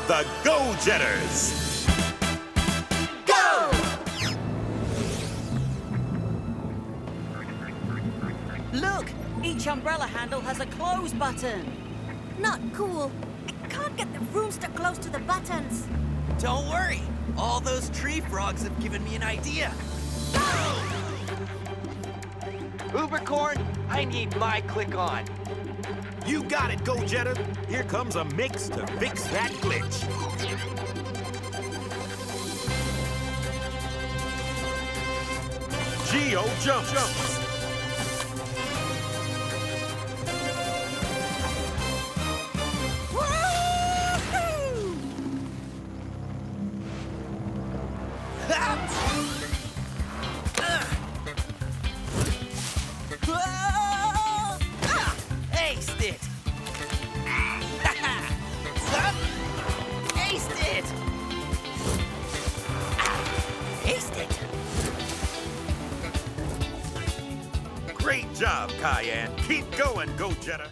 the Go-Jetters. Go! Look, each umbrella handle has a close button. Not cool. I can't get the broomstick close to the buttons. Don't worry. All those tree frogs have given me an idea. Ubercorn, I need my click on. You got it, Go-Jetter. Here comes a mix to fix that glitch. Geo jumps. Aced it! Aced it! Aced it! Great job, Kyan. Keep going, Go-Jetter.